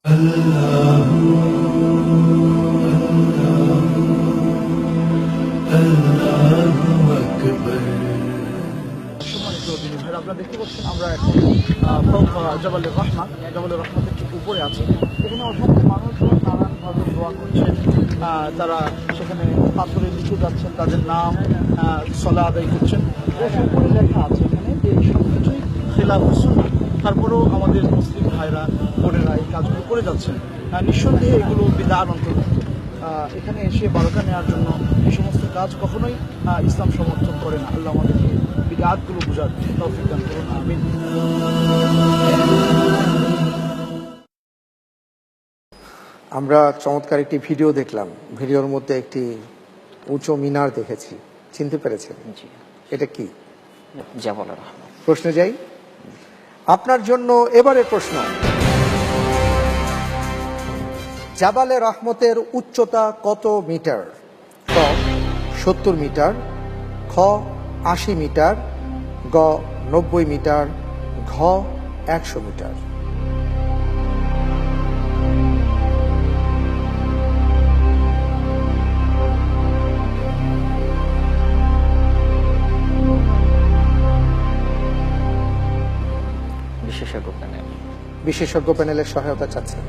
আপনারা দেখতে পাচ্ছেন আমরা এখন জাবালুর রহমতের ঠিক উপরে আছি। এখানে অসংখ্য মানুষজন নানানভাবে দোয়া করছেন, তারা সেখানে পাথরে লিখে যাচ্ছেন তাদের নাম, সলা আদায় করছেন। উপরে লেখা আছে এখানে যে সব কিছুই খেলাফ সুন্নাহ। তারপরেও আমাদের মুসলিম ভাইরা বোনেরা এই কাজগুলো করে যাচ্ছেন। নিঃসন্দেহে এগুলো বিদআত অন্তর্ভুক্ত। এখানে এসে বারকা নেওয়ার জন্য এই সমস্ত কাজ কখনোই ইসলাম সমর্থন করে না। আল্লাহ আমাদেরকে বিদআতগুলো বোঝার তৌফিক দান করুন, আমিন। আমরা চমৎকার একটি ভিডিও দেখলাম। ভিডিওর মধ্যে একটি উঁচু মিনার দেখেছি, চিনতে পেরেছেন? জি, এটা কি? জাবালুর রহমত। প্রশ্নে যাই। আপনার জন্য এবারে প্রশ্ন, জাবালে রহমতের উচ্চতা কত মিটার? ক 70 মিটার, খ 80 মিটার, গ 90 মিটার, ঘ 100 মিটার। বিশেষজ্ঞ প্যানেল। বিশেষজ্ঞ প্যানেলের সহায়তা চাচ্ছেন।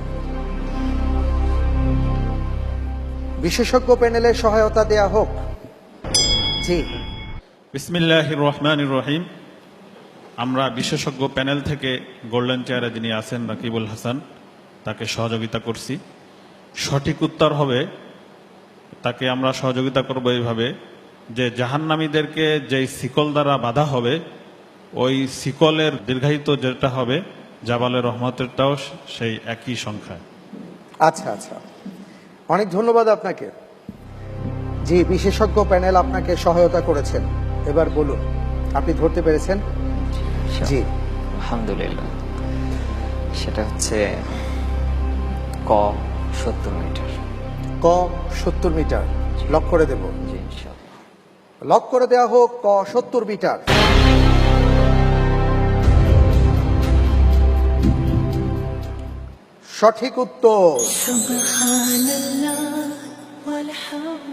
বিশেষজ্ঞ প্যানেলের সহায়তা দেয়া হোক। জি। বিসমিল্লাহির রহমানির রহিম। আমরা বিশেষজ্ঞ প্যানেল থেকে গোল্ডেন চেয়ারে যিনি আছেন রাকিবুল হাসান, তাকে সহযোগিতা করছি। সঠিক উত্তর হবে, তাকে আমরা সহযোগিতা করব এইভাবে যে জাহান্নামীদেরকে যেই শিকল দ্বারা বাঁধা হবে, ওই শিকলের দীর্ঘায়িত যেটা হবে জাবালের রহমতেরটাও সেই একই সংখ্যায়। আচ্ছা আচ্ছা, অনেক ধন্যবাদ আপনাকে। জি, বিশেষজ্ঞ প্যানেল আপনাকে সহায়তা করেছেন। এবার বলুন, আপনি ধরতে পেরেছেন? জি, আলহামদুলিল্লাহ। সেটা হচ্ছে ক 70 মিটার। ক 70 মিটার। লক করে দেব। জি, ইনশাআল্লাহ। লক করে দেওয়া হোক ক 70 মিটার। সঠিক উত্তর।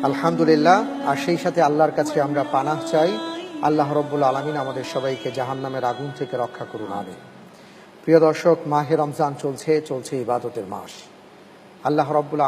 আলহামদুলিল্লাহ। আর সেই সাথে আল্লাহর কাছে আমরা পানাহ চাই, আল্লাহ রব্বুল আলামিন আমাদের সবাইকে জাহান্নামের আগুন থেকে রক্ষা করুন, আমিন। প্রিয় দর্শক, মাহে রমজান চলছে ইবাদতের মাস। আল্লাহ রব্বুল